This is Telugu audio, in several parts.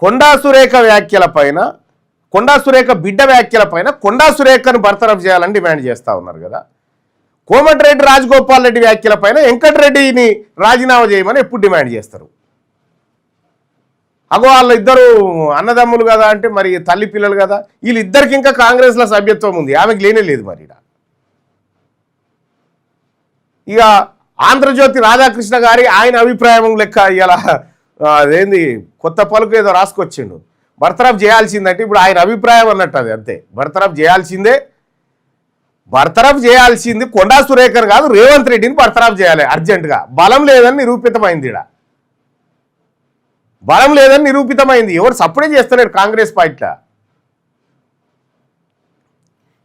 కొండా సురేఖ వ్యాఖ్యలపైన, కొండా సురేఖ బిడ్డ వ్యాఖ్యలపైన కొండా సురేఖను బర్తరఫ్ చేయాలని డిమాండ్ చేస్తూ ఉన్నారు కదా. కోమటిరెడ్డి రాజగోపాల్ రెడ్డి వ్యాఖ్యలపైన వెంకటరెడ్డిని రాజీనామా చేయమని ఎప్పుడు డిమాండ్ చేస్తారు? అగో వాళ్ళిద్దరు అన్నదమ్ములు కదా అంటే మరి తల్లి పిల్లలు కదా, వీళ్ళిద్దరికి ఇంకా కాంగ్రెస్లో సభ్యత్వం ఉంది, ఆమెకు లేనే లేదు. మరి ఇక ఆంధ్రజ్యోతి రాధాకృష్ణ గారి ఆయన అభిప్రాయం లెక్క ఇలా అదేంది కొత్త పలుకు ఏదో రాసుకొచ్చిండు, బర్తరఫ్ చేయాల్సిందంటే ఇప్పుడు ఆయన అభిప్రాయం అన్నట్టు అది అంతే. బర్తరఫ్ చేయాల్సిందే, బర్తరఫ్ చేయాల్సింది కొండా సురేఖర్ కాదు, రేవంత్ రెడ్డిని బర్తరఫ్ చేయాలి అర్జెంటుగా. బలం లేదని నిరూపితమైంది, బలం లేదని నిరూపితమైంది. ఎవరు సపోర్ట్ చేస్తలేరు కాంగ్రెస్ పార్టీలో.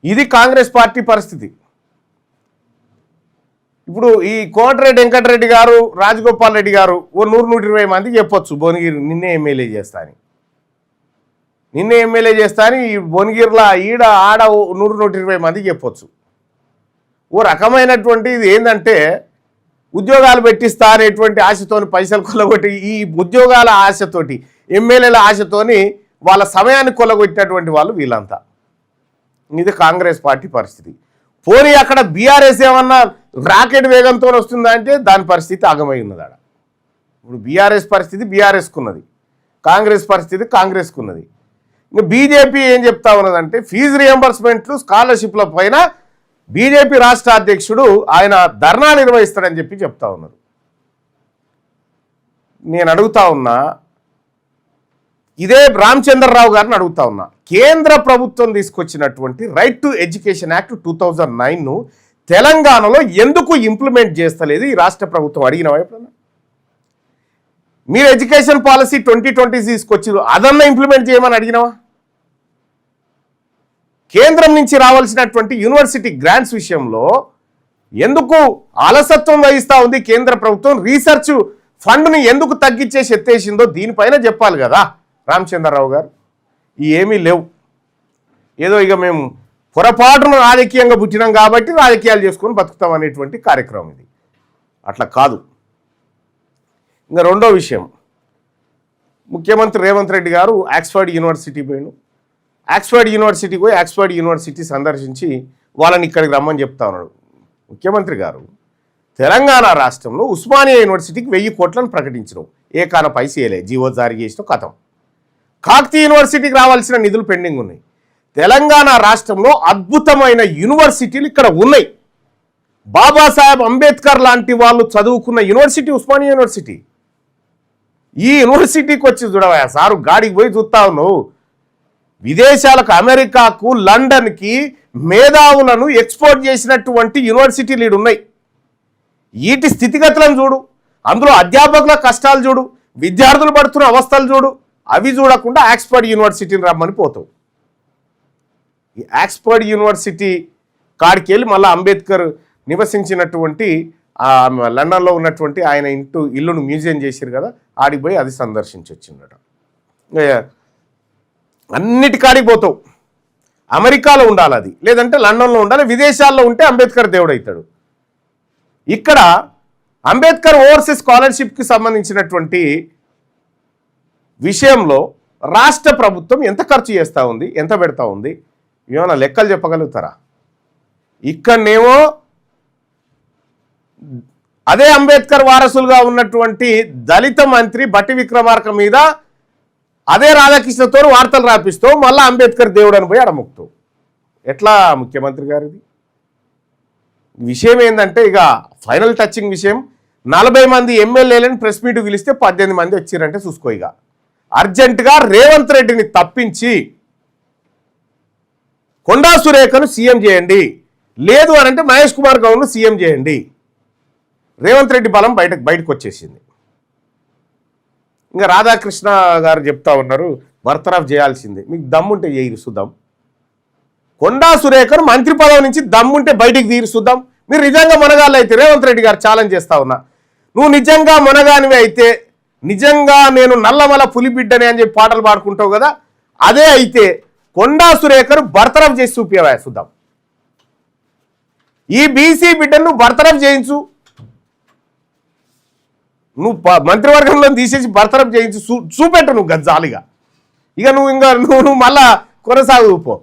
ఇది కాంగ్రెస్ పార్టీ పరిస్థితి. ఇప్పుడు ఈ కోమటిరెడ్డి వెంకటరెడ్డి గారు, రాజగోపాల్ రెడ్డి గారు ఓ 100-120 మందికి చెప్పొచ్చు భువనగిరి నిన్నే ఎమ్మెల్యే చేస్తా అని, నిన్నే ఎమ్మెల్యే చేస్తా అని భువనగిరిలో ఈడ ఆడ 100-120 మందికి చెప్పొచ్చు. ఓ రకమైనటువంటి ఇది ఏంటంటే ఉద్యోగాలు పెట్టిస్తా అనేటువంటి ఆశతోని పైసలు కొల్లగొట్టి, ఈ ఉద్యోగాల ఆశతోటి ఎమ్మెల్యేల ఆశతోని వాళ్ళ సమయాన్ని కొల్లగొట్టినటువంటి వాళ్ళు వీళ్ళంతా. ఇది కాంగ్రెస్ పార్టీ పరిస్థితి. పోనీ అక్కడ బీఆర్ఎస్ ఏమన్నా రాకెట్ వేగంతో వస్తుందా అంటే దాని పరిస్థితి ఆగమై ఉన్నది ఆడ. ఇప్పుడు బీఆర్ఎస్ పరిస్థితి బీఆర్ఎస్కున్నది, కాంగ్రెస్ పరిస్థితి కాంగ్రెస్కున్నది. ఇంకా బీజేపీ ఏం చెప్తా ఉన్నదంటే ఫీజు రియంబర్స్మెంట్లు, స్కాలర్షిప్ల పైన బీజేపీ రాష్ట్ర అధ్యక్షుడు ఆయన ధర్నా నిర్వహిస్తాడని చెప్పి చెప్తా ఉన్నారు. నేను అడుగుతా ఉన్నా, ఇదే రామచంద్రరావు గారిని అడుగుతా ఉన్నా, కేంద్ర ప్రభుత్వం తీసుకొచ్చినటువంటి రైట్ టు ఎడ్యుకేషన్ యాక్ట్ 2009ను తెలంగాణలో ఎందుకు ఇంప్లిమెంట్ చేస్తలేదు ఈ రాష్ట్ర ప్రభుత్వం? అడిగినవా ఎప్పుడన్నా? మీరు ఎడ్యుకేషన్ పాలసీ 2020 తీసుకొచ్చి అదన్నా ఇంప్లిమెంట్ చేయమని అడిగినవా? కేంద్రం నుంచి రావాల్సినటువంటి యూనివర్సిటీ గ్రాంట్స్ విషయంలో ఎందుకు అలసత్వం వహిస్తూ ఉంది కేంద్ర ప్రభుత్వం? రీసెర్చ్ ఫండ్ని ఎందుకు తగ్గించేసి ఎత్తేసిందో దీనిపైన చెప్పాలి కదా రామచంద్రరావు గారు. ఏమీ లేవు, ఏదో ఇక మేము పొరపాటును రాజకీయంగా పుట్టినాం కాబట్టి రాజకీయాలు చేసుకొని బతుకుతాం అనేటువంటి కార్యక్రమం ఇది. అట్లా కాదు. ఇంకా రెండో విషయం, ముఖ్యమంత్రి రేవంత్ రెడ్డి గారు ఆక్స్ఫర్డ్ యూనివర్సిటీ పోయిను. ఆక్స్ఫర్డ్ యూనివర్సిటీ పోయి ఆక్స్ఫర్డ్ యూనివర్సిటీ సందర్శించి వాళ్ళని ఇక్కడికి రమ్మని చెప్తా ఉన్నాడు ముఖ్యమంత్రి గారు. తెలంగాణ రాష్ట్రంలో ఉస్మానియా యూనివర్సిటీకి 1000 కోట్లను ప్రకటించడం, ఏకాన పైసేయలే, జీవో జారీ చేసిన కథం. కాకతీయ యూనివర్సిటీకి రావాల్సిన నిధులు పెండింగ్ ఉన్నాయి. తెలంగాణ రాష్ట్రంలో అద్భుతమైన యూనివర్సిటీలు ఇక్కడ ఉన్నాయి. బాబాసాహెబ్ అంబేద్కర్ లాంటి వాళ్ళు చదువుకున్న యూనివర్సిటీ ఉస్మానియా యూనివర్సిటీ. ఈ యూనివర్సిటీకి వచ్చి చూడవా సారు, గాడికి పోయి చూస్తా ఉన్నావు. విదేశాలకు, అమెరికాకు, లండన్కి మేధావులను ఎక్స్పోర్ట్ చేసినటువంటి యూనివర్సిటీలు ఈడు ఉన్నాయి. వీటి స్థితిగతులను చూడు, అందులో అధ్యాపకుల కష్టాలు చూడు, విద్యార్థులు పడుతున్న అవస్థలు చూడు. అవి చూడకుండా ఆక్స్ఫర్డ్ యూనివర్సిటీని రమ్మని పోతావు. ఈ ఆక్స్ఫర్డ్ యూనివర్సిటీ కాడికి వెళ్ళి మళ్ళీ అంబేద్కర్ నివసించినటువంటి లండన్లో ఉన్నటువంటి ఆయన ఇల్లును మ్యూజియం చేశారు కదా, ఆడికి పోయి అది సందర్శించి వచ్చిందట. అన్నిటికాడికి పోతావు. అమెరికాలో ఉండాలి అది, లేదంటే లండన్లో ఉండాలి. విదేశాల్లో ఉంటే అంబేద్కర్ దేవుడు అవుతాడు. ఇక్కడ అంబేద్కర్ ఓవర్సీస్ స్కాలర్షిప్కి సంబంధించినటువంటి విషయంలో రాష్ట్ర ప్రభుత్వం ఎంత ఖర్చు చేస్తూ ఉంది, ఎంత పెడతా ఉంది, ఏమైనా లెక్కలు చెప్పగలుగుతారా? ఇక్కడనేమో అదే అంబేద్కర్ వారసులుగా ఉన్నటువంటి దళిత మంత్రి బట్టి విక్రమార్క మీద అదే రాధాకృష్ణతో వార్తలు రాపిస్తూ మళ్ళీ అంబేద్కర్ దేవుడు అని పోయి అడముక్తావు. ఎట్లా ముఖ్యమంత్రి గారిది? విషయం ఏంటంటే ఇక ఫైనల్ టచింగ్ విషయం, 40 మంది ఎమ్మెల్యేలను ప్రెస్ మీట్ పిలిస్తే 18 మంది వచ్చిరంటే చూసుకో. ఇక అర్జెంటుగా రేవంత్ రెడ్డిని తప్పించి కొండా సురేఖను సీఎం చేయండి, లేదు అని అంటే మహేష్ కుమార్ గౌడ్ను సీఎం చేయండి. రేవంత్ రెడ్డి బలం బయటకు వచ్చేసింది. ఇంకా రాధాకృష్ణ గారు చెప్తా ఉన్నారు బర్తరఫ్ చేయాల్సిందే. మీకు దమ్ముంటే చేయి చూద్దాం. కొండా సురేఖను మంత్రి పదవి నుంచి దమ్ముంటే బయటికి తీరి చూద్దాం. మీరు నిజంగా మునగాళ్ళు అయితే రేవంత్ రెడ్డి గారు ఛాలెంజ్ చేస్తా ఉన్నా, నువ్వు నిజంగా మునగానివి అయితే, నిజంగా నేను నల్లమల పులిబిడ్డని అని చెప్పి పాటలు పాడుకుంటావు కదా, అదే అయితే కొండా సురేఖను బర్తరఫ్ చేసి చూపివా చూద్దాం. ఈ బీసీ బిడ్డను నువ్వు బర్తరఫ్ చేయించు, నువ్వు మంత్రివర్గంలో తీసేసి బర్తరఫ్ చేయించు, చూపెట్టు నువ్వు గజ్జాలిగా. ఇక నువ్వు మళ్ళా కొనసాగు పో.